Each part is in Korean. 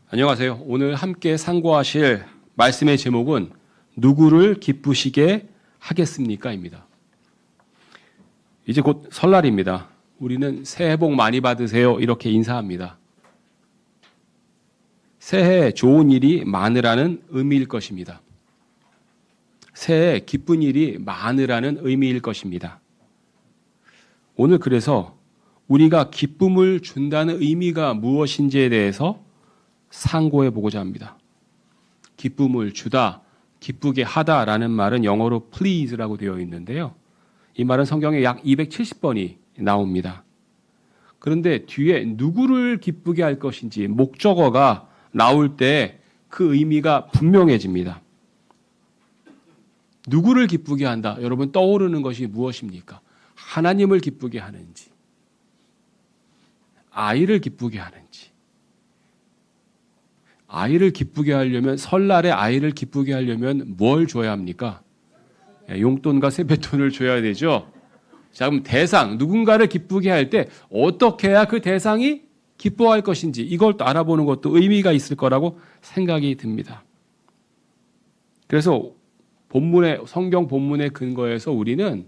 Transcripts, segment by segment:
안녕하세요. 오늘 함께 상고하실 말씀의 제목은 누구를 기쁘시게 하겠습니까? 입니다. 이제 곧 설날입니다. 우리는 새해 복 많이 받으세요 이렇게 인사합니다. 새해에 좋은 일이 많으라는 의미일 것입니다. 새해에 기쁜 일이 많으라는 의미일 것입니다. 오늘 그래서 우리가 기쁨을 준다는 의미가 무엇인지에 대해서 상고해 보고자 합니다. 기쁨을 주다, 기쁘게 하다라는 말은 영어로 please라고 되어 있는데요. 이 말은 성경에 약 270번이 나옵니다. 그런데 뒤에 누구를 기쁘게 할 것인지 목적어가 나올 때 그 의미가 분명해집니다. 누구를 기쁘게 한다? 여러분 떠오르는 것이 무엇입니까? 하나님을 기쁘게 하는지, 아이를 기쁘게 하는지. 아이를 기쁘게 하려면, 설날에 아이를 기쁘게 하려면 뭘 줘야 합니까? 용돈과 세뱃돈을 줘야 되죠. 자, 그럼 대상, 누군가를 기쁘게 할 때 어떻게 해야 그 대상이 기뻐할 것인지 이걸 또 알아보는 것도 의미가 있을 거라고 생각이 듭니다. 그래서 성경 본문의 근거에서 우리는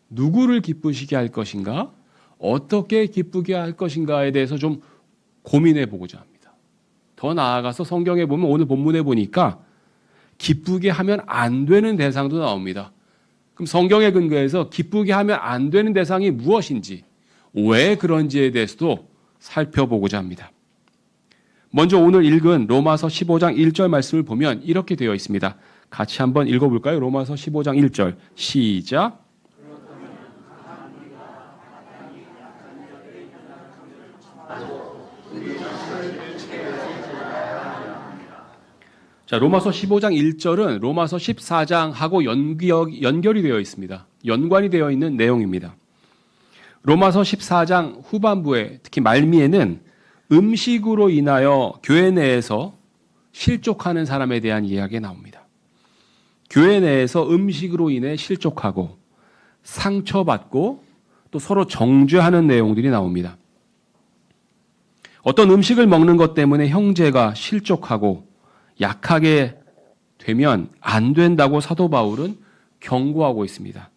누구를 기쁘시게 할 것인가, 어떻게 기쁘게 할 것인가에 대해서 좀 고민해 보고자 합니다. 더 나아가서 성경에 보면 오늘 본문에 보니까 기쁘게 하면 안 되는 대상도 나옵니다. 그럼 성경의 근거에서 기쁘게 하면 안 되는 대상이 무엇인지, 왜 그런지에 대해서도 살펴보고자 합니다. 먼저 오늘 읽은 로마서 15장 1절 말씀을 보면 이렇게 되어 있습니다. 같이 한번 읽어볼까요? 로마서 15장 1절 시작. 자, 로마서 15장 1절은 로마서 14장하고 연결이 되어 있습니다. 연관이 되어 있는 내용입니다. 로마서 14장 후반부에 특히 말미에는 음식으로 인하여 교회 내에서 실족하는 사람에 대한 이야기가 나옵니다. 교회 내에서 음식으로 인해 실족하고 상처받고 또 서로 정죄하는 내용들이 나옵니다. 어떤 음식을 먹는 것 때문에 형제가 실족하고 약하게 되면 안 된다고 사도 바울은 경고하고 있습니다.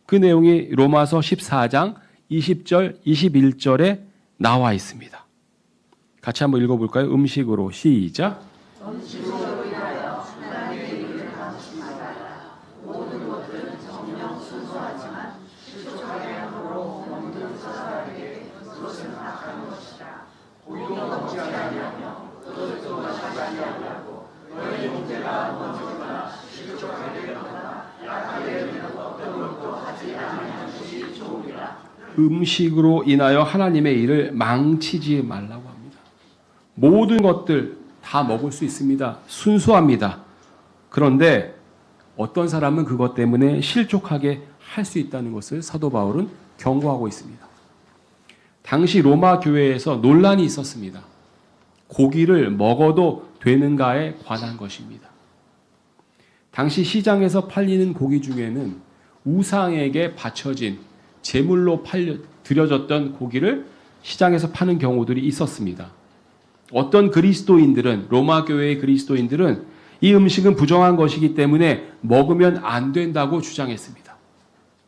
그 내용이 로마서 14장 20절, 21절에 나와 있습니다. 같이 한번 읽어볼까요? 음식으로 시작. 음식으로 인하여 하나님의 일을 방심하다. 모든 것들은 정령 순수하지만 실족하게 함으로 모든 사람에게 그것은 악한 것이다. 고용 먹지 아니하며 그것도 마시지 아니하고 너희 형제가 먼저거나 실족하게 되거나 약하게 되는 어떤 것도 하지 않는 것이 좋으리라. 음식으로 인하여 하나님의 일을 망치지 말라고 합니다. 모든 것들 다 먹을 수 있습니다. 순수합니다. 그런데 어떤 사람은 그것 때문에 실족하게 할 수 있다는 것을 사도 바울은 경고하고 있습니다. 당시 로마 교회에서 논란이 있었습니다. 고기를 먹어도 되는가에 관한 것입니다. 당시 시장에서 팔리는 고기 중에는 우상에게 바쳐진 제물로 드려졌던 고기를 시장에서 파는 경우들이 있었습니다. 어떤 그리스도인들은, 로마 교회의 그리스도인들은 이 음식은 부정한 것이기 때문에 먹으면 안 된다고 주장했습니다.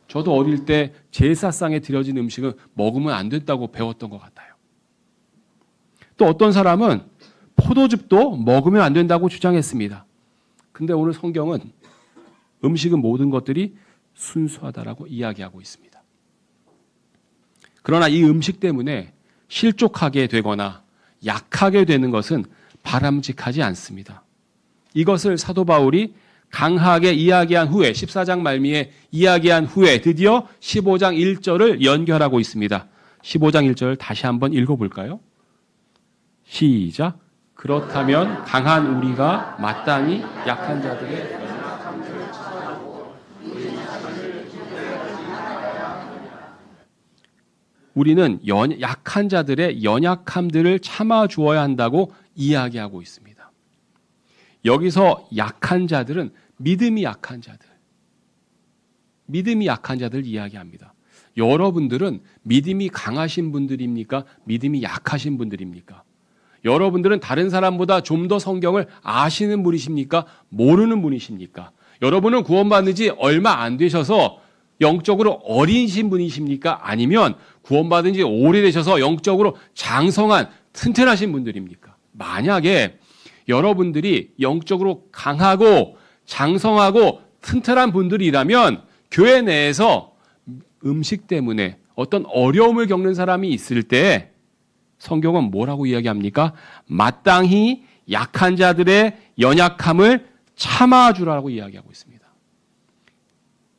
저도 어릴 때 제사상에 드려진 음식은 먹으면 안 된다고 배웠던 것 같아요. 또 어떤 사람은 포도즙도 먹으면 안 된다고 주장했습니다. 근데 오늘 성경은 음식은 모든 것들이 순수하다라고 이야기하고 있습니다. 그러나 이 음식 때문에 실족하게 되거나 약하게 되는 것은 바람직하지 않습니다. 이것을 사도 바울이 강하게 이야기한 후에 14장 말미에 이야기한 후에 드디어 15장 1절을 연결하고 있습니다. 15장 1절 다시 한번 읽어볼까요? 시작. 그렇다면 강한 우리가 마땅히 약한 자들의 우리는 약한 자들의 연약함들을 참아 주어야 한다고 이야기하고 있습니다. 여기서 약한 자들은 믿음이 약한 자들 이야기합니다. 여러분들은 믿음이 강하신 분들입니까? 믿음이 약하신 분들입니까? 여러분들은 다른 사람보다 좀 더 성경을 아시는 분이십니까? 모르는 분이십니까? 여러분은 구원받은 지 얼마 안 되셔서 영적으로 어리신 분이십니까? 아니면 구원받은 지 오래되셔서 영적으로 장성한 튼튼하신 분들입니까? 만약에 여러분들이 영적으로 강하고 장성하고 튼튼한 분들이라면 교회 내에서 음식 때문에 어떤 어려움을 겪는 사람이 있을 때 성경은 뭐라고 이야기합니까? 마땅히 약한 자들의 연약함을 참아주라고 이야기하고 있습니다.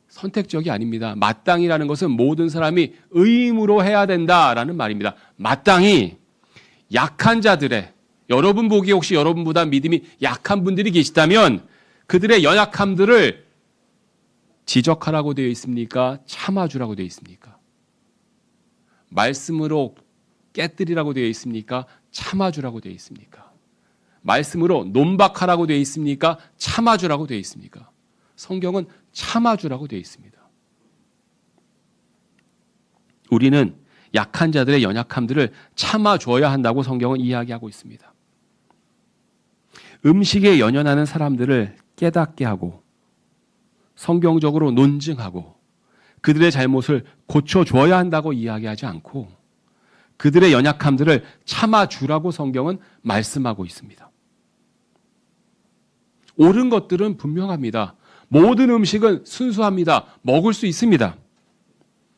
선택적이 아닙니다. 마땅히라는 것은 모든 사람이 의무로 해야 된다라는 말입니다. 마땅히 약한 자들의, 여러분 보기에 혹시 여러분보다 믿음이 약한 분들이 계시다면 그들의 연약함들을 지적하라고 되어 있습니까? 참아주라고 되어 있습니까? 말씀으로 깨뜨리라고 되어 있습니까? 참아주라고 되어 있습니까? 말씀으로 논박하라고 되어 있습니까? 참아주라고 되어 있습니까? 성경은 참아주라고 되어 있습니다. 우리는 약한 자들의 연약함들을 참아줘야 한다고 성경은 이야기하고 있습니다. 음식에 연연하는 사람들을 깨닫게 하고 성경적으로 논증하고 그들의 잘못을 고쳐줘야 한다고 이야기하지 않고 그들의 연약함들을 참아주라고 성경은 말씀하고 있습니다. 옳은 것들은 분명합니다. 모든 음식은 순수합니다. 먹을 수 있습니다.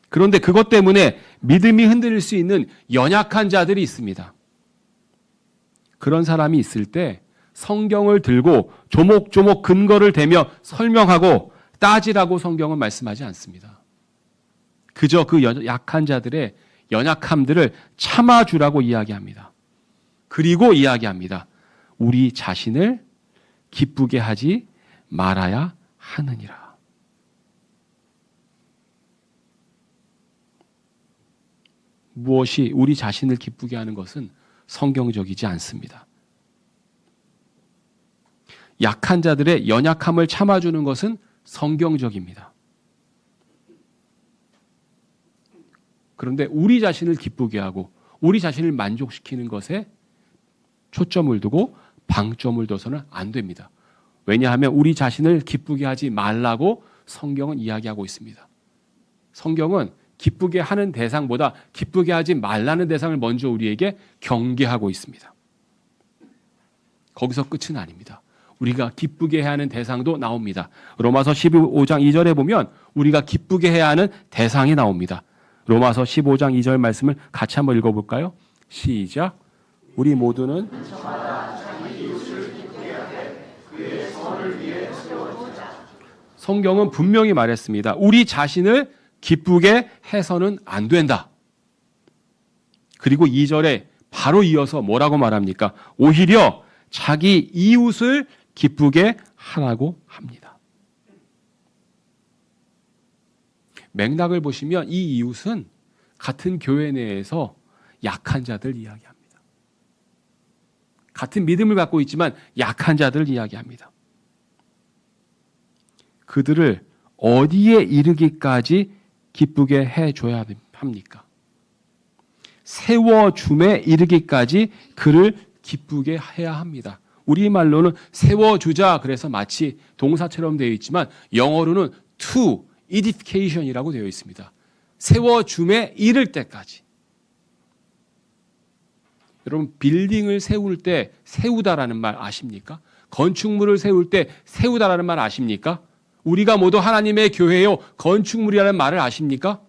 그런데 그것 때문에 믿음이 흔들릴 수 있는 연약한 자들이 있습니다. 그런 사람이 있을 때 성경을 들고 조목조목 근거를 대며 설명하고 따지라고 성경은 말씀하지 않습니다. 그저 그 약한 자들의 연약함들을 참아주라고 이야기합니다. 그리고 이야기합니다. 우리 자신을 기쁘게 하지 말아야 하느니라. 무엇이 우리 자신을 기쁘게 하는 것은 성경적이지 않습니다. 약한 자들의 연약함을 참아주는 것은 성경적입니다. 그런데 우리 자신을 기쁘게 하고 우리 자신을 만족시키는 것에 초점을 두고 방점을 둬서는 안 됩니다. 왜냐하면 우리 자신을 기쁘게 하지 말라고 성경은 이야기하고 있습니다. 성경은 기쁘게 하는 대상보다 기쁘게 하지 말라는 대상을 먼저 우리에게 경계하고 있습니다. 거기서 끝은 아닙니다. 우리가 기쁘게 해야 하는 대상도 나옵니다. 로마서 15장 2절에 보면 우리가 기쁘게 해야 하는 대상이 나옵니다. 로마서 15장 2절 말씀을 같이 한번 읽어볼까요? 시작. 우리 모두는 성경은 분명히 말했습니다. 우리 자신을 기쁘게 해서는 안 된다. 그리고 2절에 바로 이어서 뭐라고 말합니까? 오히려 자기 이웃을 기쁘게 하라고 합니다. 맥락을 보시면 이 이웃은 같은 교회 내에서 약한 자들 이야기합니다. 같은 믿음을 갖고 있지만 약한 자들 이야기합니다. 그들을 어디에 이르기까지 기쁘게 해줘야 합니까? 세워줌에 이르기까지 그를 기쁘게 해야 합니다. 우리말로는 세워주자 그래서 마치 동사처럼 되어 있지만 영어로는 to edification이라고 되어 있습니다. 세워줌에 이를 때까지. 여러분 빌딩을 세울 때 세우다라는 말 아십니까? 건축물을 세울 때 세우다라는 말 아십니까? 우리가 모두 하나님의 교회요 건축물이라는 말을 아십니까?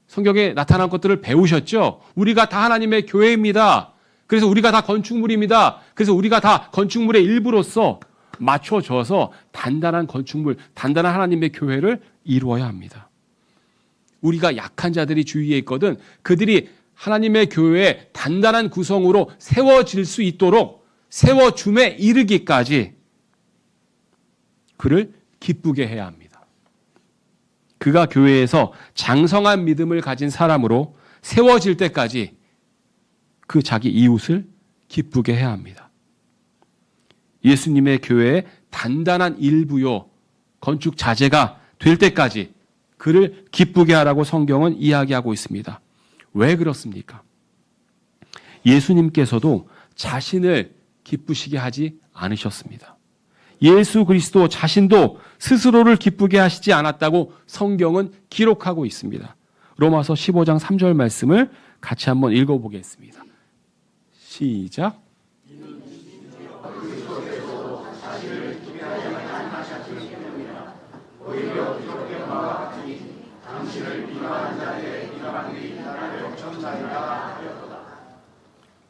성경에 나타난 것들을 배우셨죠? 우리가 다 하나님의 교회입니다. 그래서 우리가 다 건축물입니다. 그래서 우리가 다 건축물의 일부로서 맞춰져서 단단한 건축물, 단단한 하나님의 교회를 이루어야 합니다. 우리가 약한 자들이 주위에 있거든 그들이 하나님의 교회의 단단한 구성으로 세워질 수 있도록 세워줌에 이르기까지 그를 기쁘게 해야 합니다. 그가 교회에서 장성한 믿음을 가진 사람으로 세워질 때까지 그 자기 이웃을 기쁘게 해야 합니다. 예수님의 교회의 단단한 일부요 건축 자재가 될 때까지 그를 기쁘게 하라고 성경은 이야기하고 있습니다. 왜 그렇습니까? 예수님께서도 자신을 기쁘시게 하지 않으셨습니다. 예수 그리스도 자신도 스스로를 기쁘게 하시지 않았다고 성경은 기록하고 있습니다. 로마서 15장 3절 말씀을 같이 한번 읽어보겠습니다. 시작.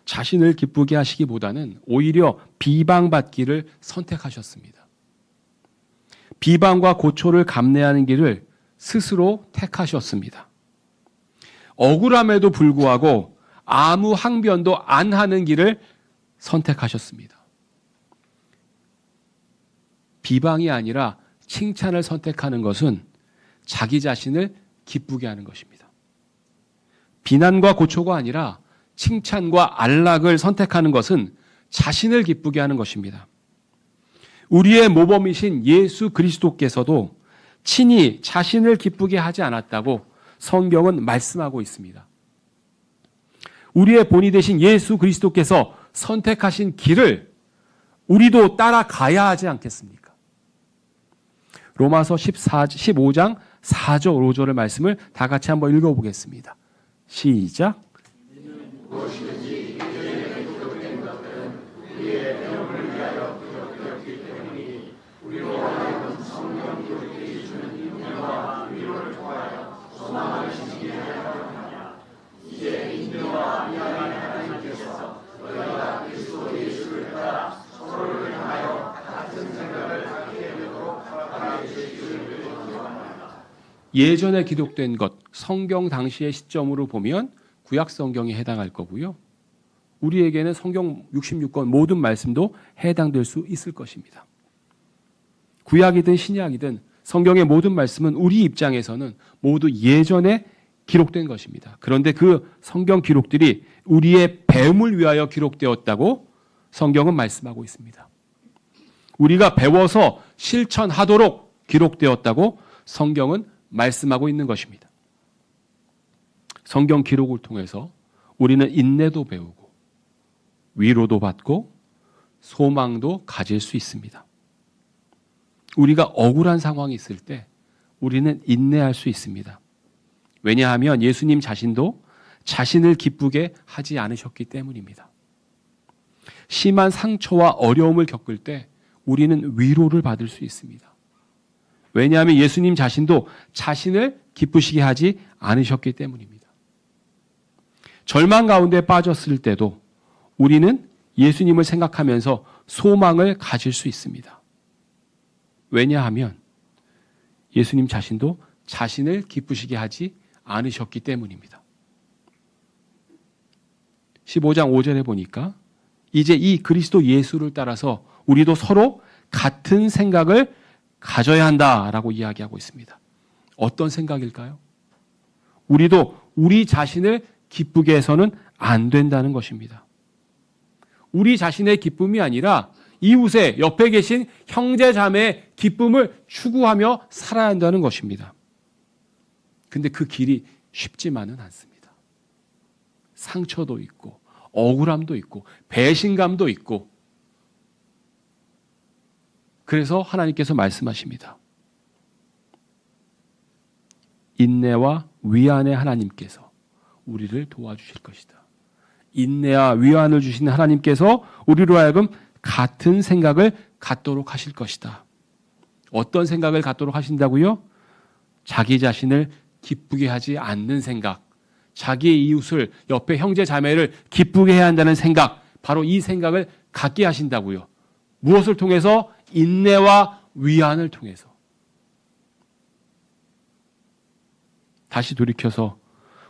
자신을 기쁘게 하시기보다는 오히려 비방받기를 선택하셨습니다. 비방과 고초를 감내하는 길을 스스로 택하셨습니다. 억울함에도 불구하고 아무 항변도 안 하는 길을 선택하셨습니다. 비방이 아니라 칭찬을 선택하는 것은 자기 자신을 기쁘게 하는 것입니다. 비난과 고초가 아니라 칭찬과 안락을 선택하는 것은 자신을 기쁘게 하는 것입니다. 우리의 모범이신 예수 그리스도께서도 친히 자신을 기쁘게 하지 않았다고 성경은 말씀하고 있습니다. 우리의 본이 되신 예수 그리스도께서 선택하신 길을 우리도 따라가야 하지 않겠습니까? 로마서 15장 4절 5절의 말씀을 다 같이 한번 읽어보겠습니다. 시작. 예전에 기록된 것, 성경 당시의 시점으로 보면 구약 성경에 해당할 거고요. 우리에게는 성경 66권 모든 말씀도 해당될 수 있을 것입니다. 구약이든 신약이든 성경의 모든 말씀은 우리 입장에서는 모두 예전에 기록된 것입니다. 그런데 그 성경 기록들이 우리의 배움을 위하여 기록되었다고 성경은 말씀하고 있습니다. 우리가 배워서 실천하도록 기록되었다고 성경은 말씀하고 있는 것입니다. 성경 기록을 통해서 우리는 인내도 배우고 위로도 받고 소망도 가질 수 있습니다. 우리가 억울한 상황이 있을 때 우리는 인내할 수 있습니다. 왜냐하면 예수님 자신도 자신을 기쁘게 하지 않으셨기 때문입니다. 심한 상처와 어려움을 겪을 때 우리는 위로를 받을 수 있습니다. 왜냐하면 예수님 자신도 자신을 기쁘시게 하지 않으셨기 때문입니다. 절망 가운데 빠졌을 때도 우리는 예수님을 생각하면서 소망을 가질 수 있습니다. 왜냐하면 예수님 자신도 자신을 기쁘시게 하지 않으셨기 때문입니다. 15장 5절에 보니까 이제 이 그리스도 예수를 따라서 우리도 서로 같은 생각을 가져야 한다라고 이야기하고 있습니다. 어떤 생각일까요? 우리도 우리 자신을 기쁘게 해서는 안 된다는 것입니다. 우리 자신의 기쁨이 아니라 이웃의 옆에 계신 형제 자매의 기쁨을 추구하며 살아야 한다는 것입니다. 근데 그 길이 쉽지만은 않습니다. 상처도 있고 억울함도 있고 배신감도 있고 그래서 하나님께서 말씀하십니다. 인내와 위안의 하나님께서 우리를 도와주실 것이다. 인내와 위안을 주시는 하나님께서 우리로 하여금 같은 생각을 갖도록 하실 것이다. 어떤 생각을 갖도록 하신다고요? 자기 자신을 기쁘게 하지 않는 생각, 자기의 이웃을 옆에 형제 자매를 기쁘게 해야 한다는 생각, 바로 이 생각을 갖게 하신다고요. 무엇을 통해서? 인내와 위안을 통해서. 다시 돌이켜서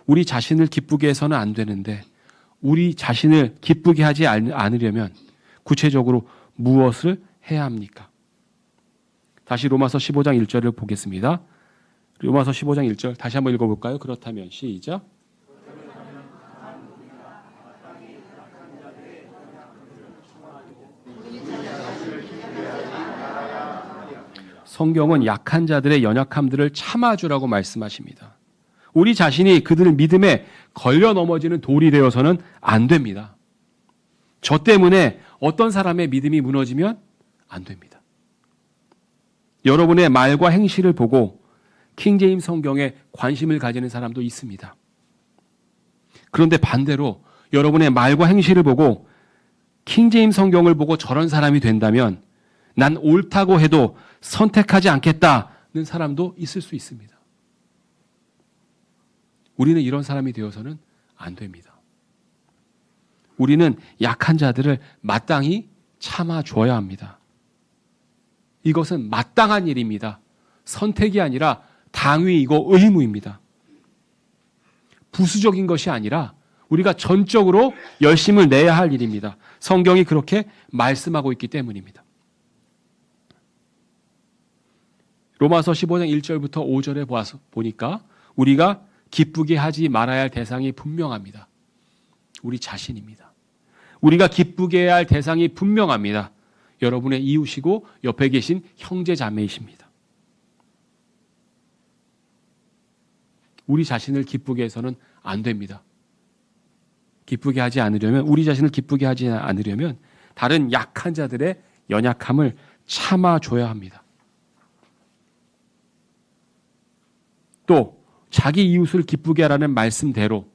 우리 자신을 기쁘게 해서는 안 되는데 우리 자신을 기쁘게 하지 않으려면 구체적으로 무엇을 해야 합니까? 다시 로마서 15장 1절을 보겠습니다. 로마서 15장 1절 다시 한번 읽어볼까요? 그렇다면 시작. 성경은 약한 자들의 연약함들을 참아주라고 말씀하십니다. 우리 자신이 그들 믿음에 걸려 넘어지는 돌이 되어서는 안 됩니다. 저 때문에 어떤 사람의 믿음이 무너지면 안 됩니다. 여러분의 말과 행실을 보고 킹제임스 성경에 관심을 가지는 사람도 있습니다. 그런데 반대로 여러분의 말과 행실을 보고 킹제임스 성경을 보고 저런 사람이 된다면 난 옳다고 해도 선택하지 않겠다는 사람도 있을 수 있습니다. 우리는 이런 사람이 되어서는 안 됩니다. 우리는 약한 자들을 마땅히 참아줘야 합니다. 이것은 마땅한 일입니다. 선택이 아니라 당위이고 의무입니다. 부수적인 것이 아니라 우리가 전적으로 열심을 내야 할 일입니다. 성경이 그렇게 말씀하고 있기 때문입니다. 로마서 15장 1절부터 5절에 보니까 우리가 기쁘게 하지 말아야 할 대상이 분명합니다. 우리 자신입니다. 우리가 기쁘게 해야 할 대상이 분명합니다. 여러분의 이웃이고 옆에 계신 형제 자매이십니다. 우리 자신을 기쁘게 해서는 안 됩니다. 기쁘게 하지 않으려면, 우리 자신을 기쁘게 하지 않으려면 다른 약한 자들의 연약함을 참아줘야 합니다. 또 자기 이웃을 기쁘게 하라는 말씀대로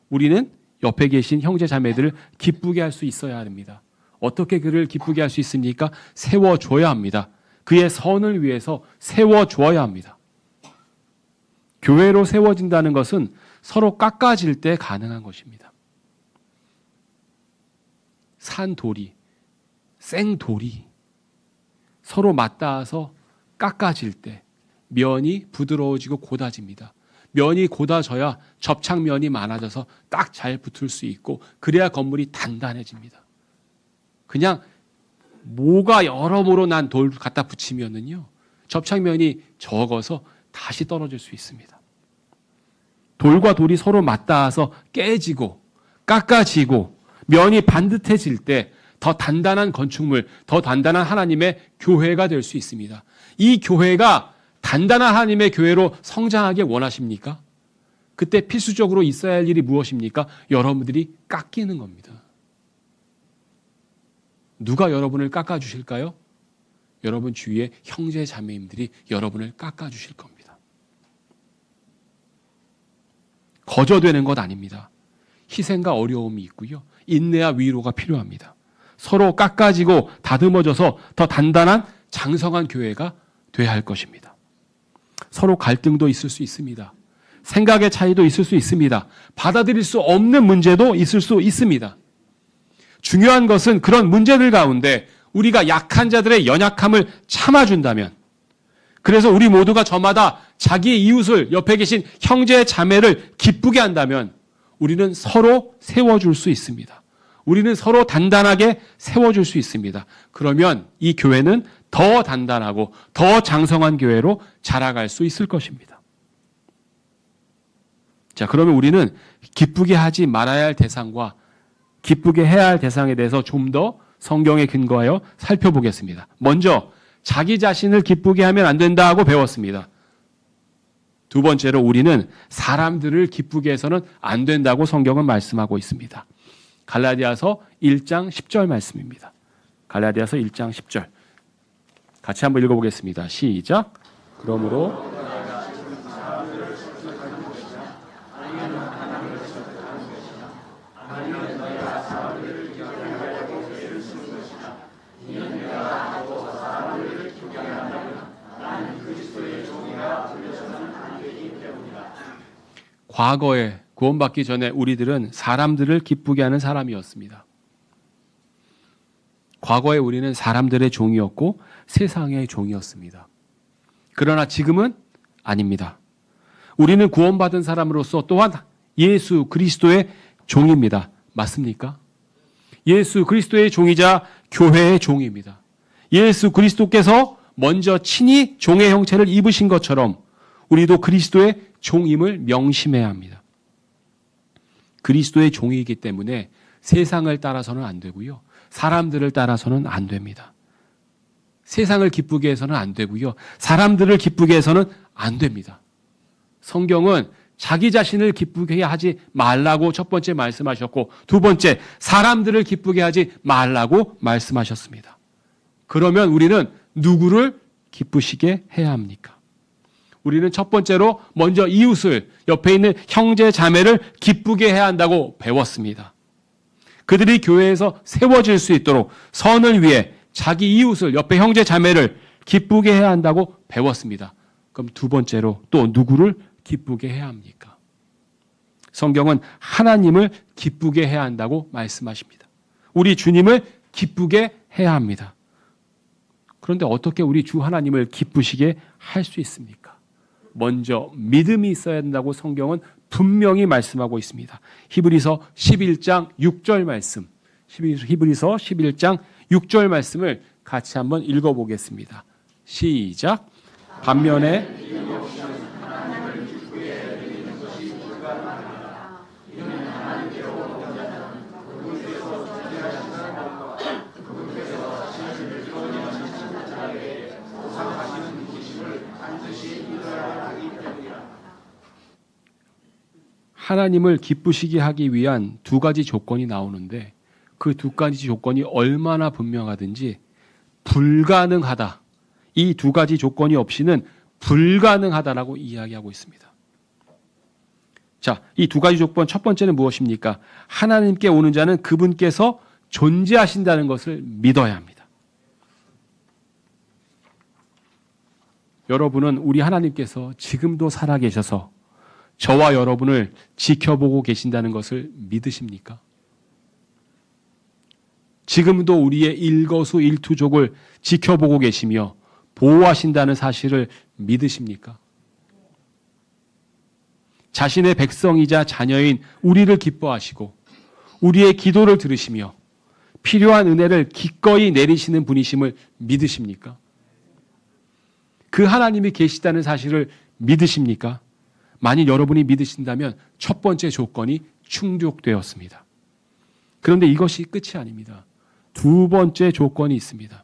우리는 옆에 계신 형제 자매들을 기쁘게 할 수 있어야 합니다. 어떻게 그를 기쁘게 할 수 있습니까? 세워줘야 합니다. 그의 선을 위해서 세워줘야 합니다. 교회로 세워진다는 것은 서로 깎아질 때 가능한 것입니다. 산돌이, 생돌이 서로 맞닿아서 깎아질 때 면이 부드러워지고 고다집니다. 면이 고다져야 접착면이 많아져서 딱 잘 붙을 수 있고 그래야 건물이 단단해집니다. 그냥 모가 여러모로 난 돌 갖다 붙이면은요 접착면이 적어서 다시 떨어질 수 있습니다. 돌과 돌이 서로 맞닿아서 깨지고 깎아지고 면이 반듯해질 때 더 단단한 건축물, 더 단단한 하나님의 교회가 될 수 있습니다. 이 교회가 단단한 하나님의 교회로 성장하길 원하십니까? 그때 필수적으로 있어야 할 일이 무엇입니까? 여러분들이 깎이는 겁니다. 누가 여러분을 깎아주실까요? 여러분 주위의 형제 자매님들이 여러분을 깎아주실 겁니다. 거저되는 것 아닙니다. 희생과 어려움이 있고요. 인내와 위로가 필요합니다. 서로 깎아지고 다듬어져서 더 단단한 장성한 교회가 돼야 할 것입니다. 서로 갈등도 있을 수 있습니다. 생각의 차이도 있을 수 있습니다. 받아들일 수 없는 문제도 있을 수 있습니다. 중요한 것은 그런 문제들 가운데 우리가 약한 자들의 연약함을 참아준다면, 그래서 우리 모두가 저마다 자기의 이웃을, 옆에 계신 형제 자매를 기쁘게 한다면 우리는 서로 세워줄 수 있습니다. 우리는 서로 단단하게 세워줄 수 있습니다. 그러면 이 교회는 더 단단하고 더 장성한 교회로 자라갈 수 있을 것입니다. 자, 그러면 우리는 기쁘게 하지 말아야 할 대상과 기쁘게 해야 할 대상에 대해서 좀 더 성경에 근거하여 살펴보겠습니다. 먼저 자기 자신을 기쁘게 하면 안 된다고 배웠습니다. 두 번째로 우리는 사람들을 기쁘게 해서는 안 된다고 성경은 말씀하고 있습니다. 갈라디아서 1장 10절 말씀입니다. 갈라디아서 1장 10절. 같이 한번 읽어보겠습니다. 시작. 그러므로 과거에 구원받기 전에 우리들은 사람들을 기쁘게 하는 사람이었습니다. 과거에 우리는 사람들의 종이었고 세상의 종이었습니다. 그러나 지금은 아닙니다. 우리는 구원받은 사람으로서 또한 예수 그리스도의 종입니다. 맞습니까? 예수 그리스도의 종이자 교회의 종입니다. 예수 그리스도께서 먼저 친히 종의 형체를 입으신 것처럼 우리도 그리스도의 종임을 명심해야 합니다. 그리스도의 종이기 때문에 세상을 따라서는 안 되고요. 사람들을 따라서는 안 됩니다. 세상을 기쁘게 해서는 안 되고요. 사람들을 기쁘게 해서는 안 됩니다. 성경은 자기 자신을 기쁘게 하지 말라고 첫 번째 말씀하셨고, 두 번째, 사람들을 기쁘게 하지 말라고 말씀하셨습니다. 그러면 우리는 누구를 기쁘시게 해야 합니까? 우리는 첫 번째로 먼저 이웃을, 옆에 있는 형제 자매를 기쁘게 해야 한다고 배웠습니다. 그들이 교회에서 세워질 수 있도록 선을 위해 자기 이웃을, 옆에 형제 자매를 기쁘게 해야 한다고 배웠습니다. 그럼 두 번째로 또 누구를 기쁘게 해야 합니까? 성경은 하나님을 기쁘게 해야 한다고 말씀하십니다. 우리 주님을 기쁘게 해야 합니다. 그런데 어떻게 우리 주 하나님을 기쁘시게 할 수 있습니까? 먼저 믿음이 있어야 된다고 성경은 분명히 말씀하고 있습니다. 히브리서 11장 6절 말씀, 히브리서 11장 6절 말씀을 같이 한번 읽어보겠습니다. 시작. 반면에 하나님을 기쁘시게 하기 위한 두 가지 조건이 나오는데, 그 두 가지 조건이 얼마나 분명하든지 불가능하다. 이 두 가지 조건이 없이는 불가능하다라고 이야기하고 있습니다. 자, 이 두 가지 조건, 첫 번째는 무엇입니까? 하나님께 오는 자는 그분께서 존재하신다는 것을 믿어야 합니다. 여러분은 우리 하나님께서 지금도 살아계셔서 저와 여러분을 지켜보고 계신다는 것을 믿으십니까? 지금도 우리의 일거수일투족을 지켜보고 계시며 보호하신다는 사실을 믿으십니까? 자신의 백성이자 자녀인 우리를 기뻐하시고 우리의 기도를 들으시며 필요한 은혜를 기꺼이 내리시는 분이심을 믿으십니까? 그 하나님이 계시다는 사실을 믿으십니까? 만일 여러분이 믿으신다면 첫 번째 조건이 충족되었습니다. 그런데 이것이 끝이 아닙니다. 두 번째 조건이 있습니다.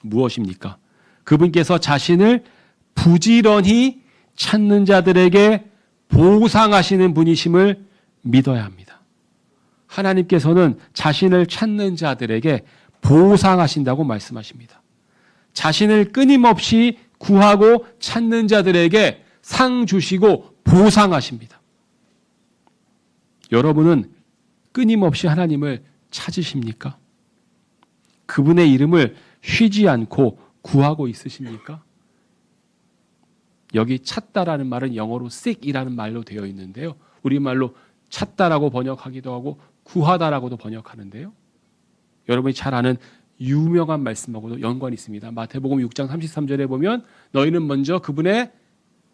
무엇입니까? 그분께서 자신을 부지런히 찾는 자들에게 보상하시는 분이심을 믿어야 합니다. 하나님께서는 자신을 찾는 자들에게 보상하신다고 말씀하십니다. 자신을 끊임없이 구하고 찾는 자들에게 상 주시고 보상하십니다. 여러분은 끊임없이 하나님을 찾으십니까? 그분의 이름을 쉬지 않고 구하고 있으십니까? 여기 찾다라는 말은 영어로 seek이라는 말로 되어 있는데요. 우리말로 찾다라고 번역하기도 하고 구하다라고도 번역하는데요. 여러분이 잘 아는 유명한 말씀하고도 연관이 있습니다. 마태복음 6장 33절에 보면 너희는 먼저 그분의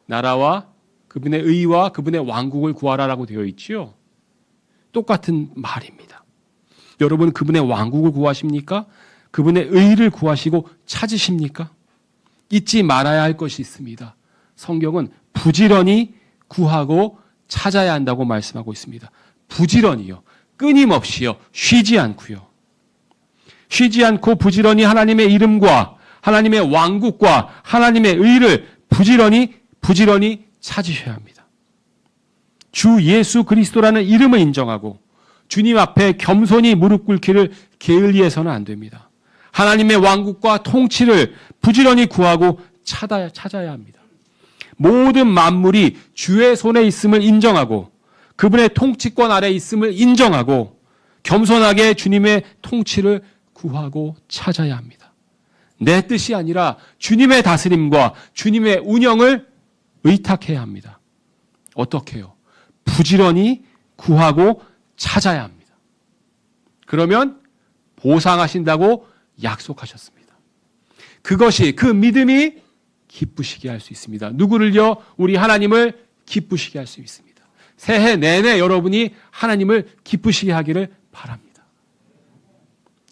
나라와 그분의 의와 그분의 왕국을 구하라라고 되어 있지요. 똑같은 말입니다. 여러분 그분의 왕국을 구하십니까? 그분의 의를 구하시고 찾으십니까? 잊지 말아야 할 것이 있습니다. 성경은 부지런히 구하고 찾아야 한다고 말씀하고 있습니다. 부지런히요. 끊임없이요. 쉬지 않고요. 쉬지 않고 부지런히 하나님의 이름과 하나님의 왕국과 하나님의 의를 부지런히 찾으셔야 합니다. 주 예수 그리스도라는 이름을 인정하고 주님 앞에 겸손히 무릎 꿇기를 게을리해서는 안 됩니다. 하나님의 왕국과 통치를 부지런히 구하고 찾아야 합니다. 모든 만물이 주의 손에 있음을 인정하고 그분의 통치권 아래 있음을 인정하고 겸손하게 주님의 통치를 구하고 찾아야 합니다. 내 뜻이 아니라 주님의 다스림과 주님의 운영을 의탁해야 합니다. 어떻게 해요? 부지런히 구하고 찾아야 합니다. 그러면 보상하신다고 약속하셨습니다. 그것이 그 믿음이 기쁘시게 할 수 있습니다. 누구를요? 우리 하나님을 기쁘시게 할 수 있습니다. 새해 내내 여러분이 하나님을 기쁘시게 하기를 바랍니다.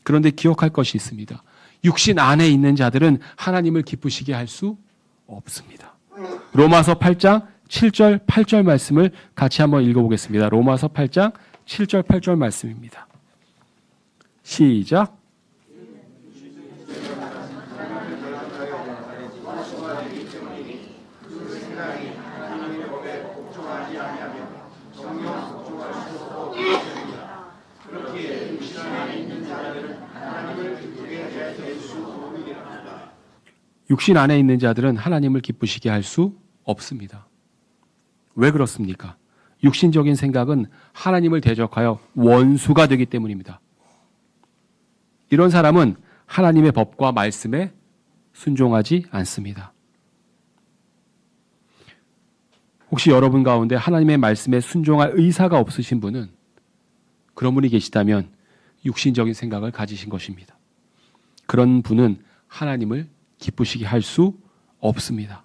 그런데 기억할 것이 있습니다. 육신 안에 있는 자들은 하나님을 기쁘시게 할 수 없습니다. 로마서 8장 7절 8절 말씀을 같이 한번 읽어보겠습니다. 로마서 8장 7절 8절 말씀입니다. 시작. 육신 안에 있는 자들은 하나님을 기쁘시게 할 수 없습니다. 왜 그렇습니까? 육신적인 생각은 하나님을 대적하여 원수가 되기 때문입니다. 이런 사람은 하나님의 법과 말씀에 순종하지 않습니다. 혹시 여러분 가운데 하나님의 말씀에 순종할 의사가 없으신 분은 그런 분이 계시다면 육신적인 생각을 가지신 것입니다. 그런 분은 하나님을 기쁘시게 할 수 없습니다.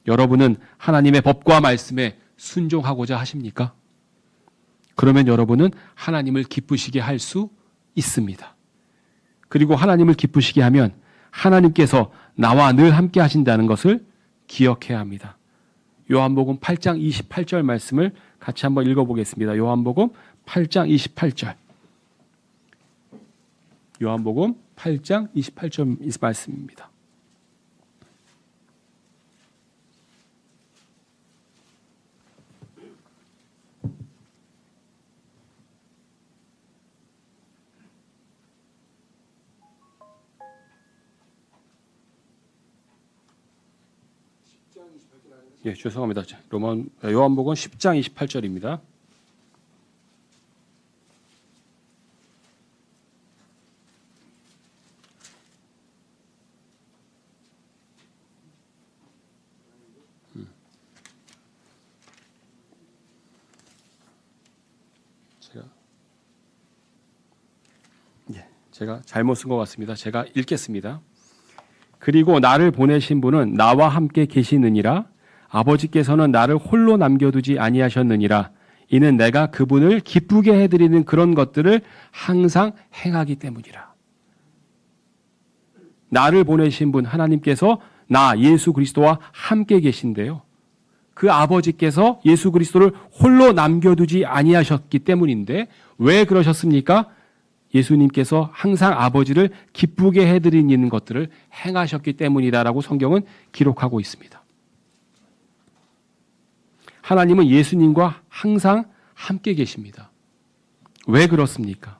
여러분은 하나님의 법과 말씀에 순종하고자 하십니까? 그러면 여러분은 하나님을 기쁘시게 할 수 있습니다. 그리고 하나님을 기쁘시게 하면 하나님께서 나와 늘 함께 하신다는 것을 기억해야 합니다. 요한복음 8장 28절 말씀을 같이 한번 읽어보겠습니다. 요한복음 8장 28절. 요한복음 8장 28절 말씀입니다. 예, 죄송합니다. 요한복음 10장 28절입니다. 제가 잘못 쓴 것 같습니다. 제가 읽겠습니다. 그리고 나를 보내신 분은 나와 함께 계시느니라. 아버지께서는 나를 홀로 남겨두지 아니하셨느니라. 이는 내가 그분을 기쁘게 해드리는 그런 것들을 항상 행하기 때문이라. 나를 보내신 분 하나님께서 나 예수 그리스도와 함께 계신데요. 그 아버지께서 예수 그리스도를 홀로 남겨두지 아니하셨기 때문인데 왜 그러셨습니까? 예수님께서 항상 아버지를 기쁘게 해드리는 것들을 행하셨기 때문이다라고 성경은 기록하고 있습니다. 하나님은 예수님과 항상 함께 계십니다. 왜 그렇습니까?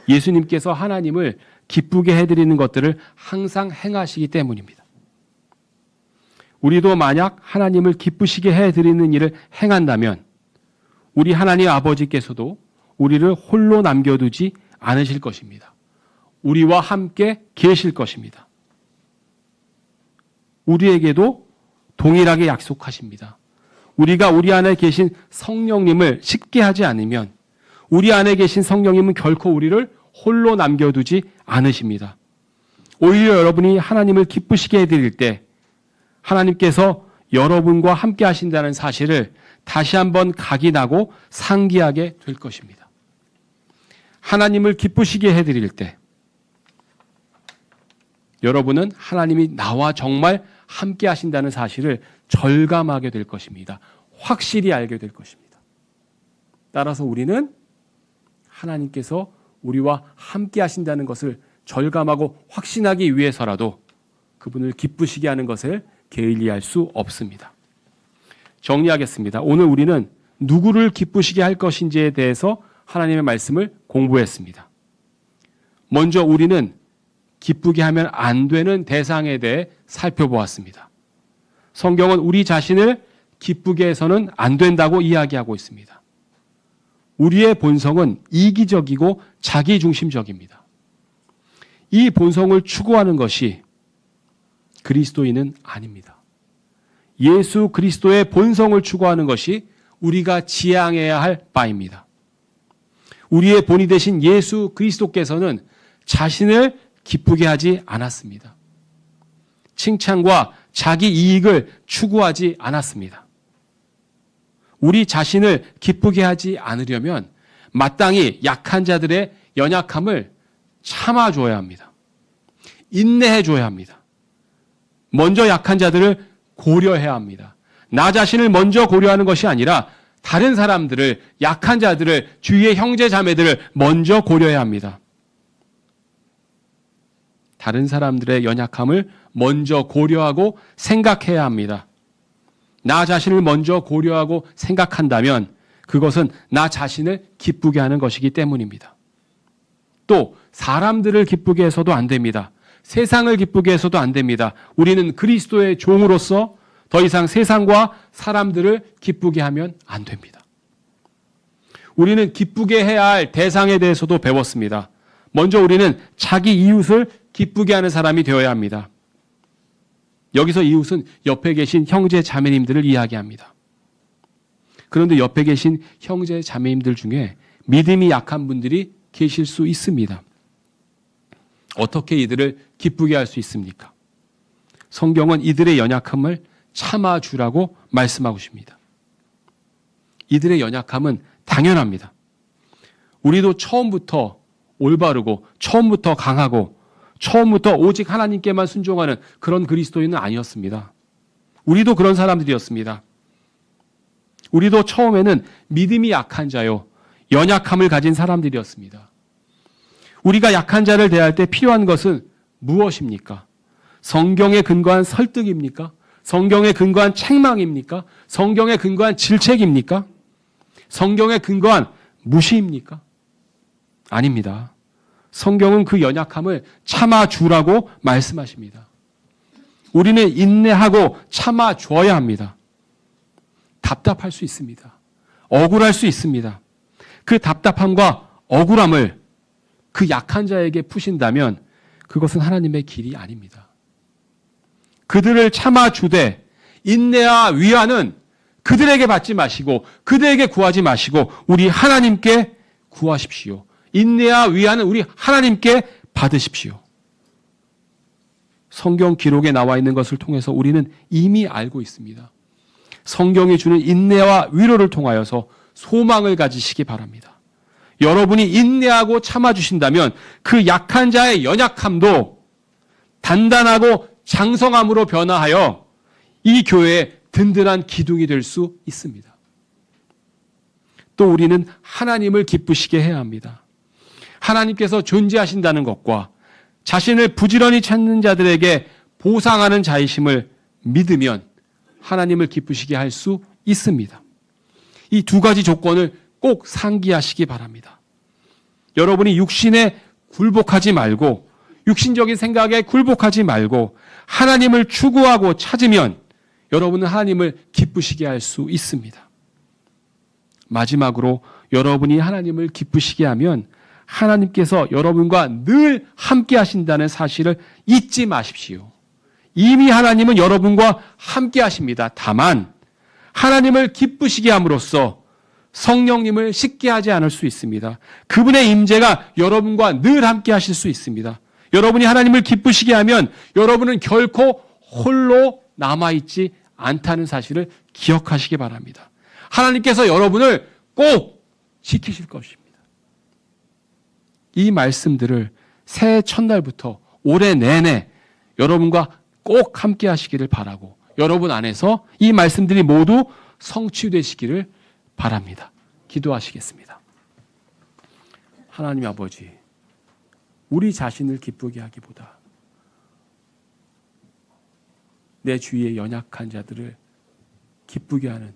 예수님께서 하나님을 기쁘게 해드리는 것들을 항상 행하시기 때문입니다. 우리도 만약 하나님을 기쁘시게 해드리는 일을 행한다면 우리 하나님 아버지께서도 우리를 홀로 남겨두지 않으실 것입니다. 우리와 함께 계실 것입니다. 우리에게도 동일하게 약속하십니다. 우리가 우리 안에 계신 성령님을 쉽게 하지 않으면 우리 안에 계신 성령님은 결코 우리를 홀로 남겨두지 않으십니다. 오히려 여러분이 하나님을 기쁘시게 해드릴 때 하나님께서 여러분과 함께 하신다는 사실을 다시 한번 각인하고 상기하게 될 것입니다. 하나님을 기쁘시게 해드릴 때 여러분은 하나님이 나와 정말 함께 하신다는 사실을 절감하게 될 것입니다. 확실히 알게 될 것입니다. 따라서 우리는 하나님께서 우리와 함께 하신다는 것을 절감하고 확신하기 위해서라도 그분을 기쁘시게 하는 것을 게을리할 수 없습니다. 정리하겠습니다. 오늘 우리는 누구를 기쁘시게 할 것인지에 대해서 하나님의 말씀을 공부했습니다. 먼저 우리는 기쁘게 하면 안 되는 대상에 대해 살펴보았습니다. 성경은 우리 자신을 기쁘게 해서는 안 된다고 이야기하고 있습니다. 우리의 본성은 이기적이고 자기중심적입니다. 이 본성을 추구하는 것이 그리스도인은 아닙니다. 예수 그리스도의 본성을 추구하는 것이 우리가 지향해야 할 바입니다. 우리의 본이 되신 예수 그리스도께서는 자신을 기쁘게 하지 않았습니다. 칭찬과 자기 이익을 추구하지 않았습니다. 우리 자신을 기쁘게 하지 않으려면 마땅히 약한 자들의 연약함을 참아줘야 합니다. 인내해줘야 합니다. 먼저 약한 자들을 고려해야 합니다. 나 자신을 먼저 고려하는 것이 아니라 다른 사람들을, 약한 자들을, 주위의 형제 자매들을 먼저 고려해야 합니다. 다른 사람들의 연약함을 먼저 고려하고 생각해야 합니다. 나 자신을 먼저 고려하고 생각한다면 그것은 나 자신을 기쁘게 하는 것이기 때문입니다. 또 사람들을 기쁘게 해서도 안 됩니다. 세상을 기쁘게 해서도 안 됩니다. 우리는 그리스도의 종으로서 더 이상 세상과 사람들을 기쁘게 하면 안 됩니다. 우리는 기쁘게 해야 할 대상에 대해서도 배웠습니다. 먼저 우리는 자기 이웃을 기쁘게 하는 사람이 되어야 합니다. 여기서 이웃은 옆에 계신 형제 자매님들을 이야기합니다. 그런데 옆에 계신 형제 자매님들 중에 믿음이 약한 분들이 계실 수 있습니다. 어떻게 이들을 기쁘게 할 수 있습니까? 성경은 이들의 연약함을 참아주라고 말씀하고 있습니다. 이들의 연약함은 당연합니다. 우리도 처음부터 올바르고 처음부터 강하고 처음부터 오직 하나님께만 순종하는 그런 그리스도인은 아니었습니다. 우리도 그런 사람들이었습니다. 우리도 처음에는 믿음이 약한 자요, 연약함을 가진 사람들이었습니다. 우리가 약한 자를 대할 때 필요한 것은 무엇입니까? 성경에 근거한 설득입니까? 성경에 근거한 책망입니까? 성경에 근거한 질책입니까? 성경에 근거한 무시입니까? 아닙니다. 성경은 그 연약함을 참아주라고 말씀하십니다. 우리는 인내하고 참아줘야 합니다. 답답할 수 있습니다. 억울할 수 있습니다. 그 답답함과 억울함을 그 약한 자에게 푸신다면 그것은 하나님의 길이 아닙니다. 그들을 참아주되 인내와 위안은 그들에게 받지 마시고 그들에게 구하지 마시고 우리 하나님께 구하십시오. 인내와 위안은 우리 하나님께 받으십시오. 성경 기록에 나와 있는 것을 통해서 우리는 이미 알고 있습니다. 성경이 주는 인내와 위로를 통하여서 소망을 가지시기 바랍니다. 여러분이 인내하고 참아주신다면 그 약한 자의 연약함도 단단하고 장성함으로 변화하여 이 교회의 든든한 기둥이 될 수 있습니다. 또 우리는 하나님을 기쁘시게 해야 합니다. 하나님께서 존재하신다는 것과 자신을 부지런히 찾는 자들에게 보상하는 자이심을 믿으면 하나님을 기쁘시게 할 수 있습니다. 이 두 가지 조건을 꼭 상기하시기 바랍니다. 여러분이 육신에 굴복하지 말고 육신적인 생각에 굴복하지 말고 하나님을 추구하고 찾으면 여러분은 하나님을 기쁘시게 할 수 있습니다. 마지막으로 여러분이 하나님을 기쁘시게 하면 하나님께서 여러분과 늘 함께 하신다는 사실을 잊지 마십시오. 이미 하나님은 여러분과 함께 하십니다. 다만 하나님을 기쁘시게 함으로써 성령님을 쉽게 하지 않을 수 있습니다. 그분의 임재가 여러분과 늘 함께 하실 수 있습니다. 여러분이 하나님을 기쁘시게 하면 여러분은 결코 홀로 남아있지 않다는 사실을 기억하시기 바랍니다. 하나님께서 여러분을 꼭 지키실 것입니다. 이 말씀들을 새해 첫날부터 올해 내내 여러분과 꼭 함께 하시기를 바라고 여러분 안에서 이 말씀들이 모두 성취되시기를 바랍니다. 기도하시겠습니다. 하나님 아버지, 우리 자신을 기쁘게 하기보다 내 주위의 연약한 자들을 기쁘게 하는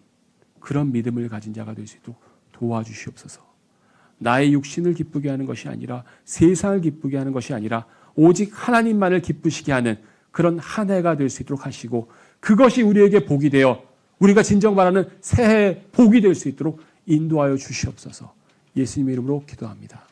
그런 믿음을 가진 자가 될 수 있도록 도와주시옵소서. 나의 육신을 기쁘게 하는 것이 아니라 세상을 기쁘게 하는 것이 아니라 오직 하나님만을 기쁘시게 하는 그런 한 해가 될 수 있도록 하시고 그것이 우리에게 복이 되어 우리가 진정 바라는 새해 복이 될 수 있도록 인도하여 주시옵소서. 예수님의 이름으로 기도합니다.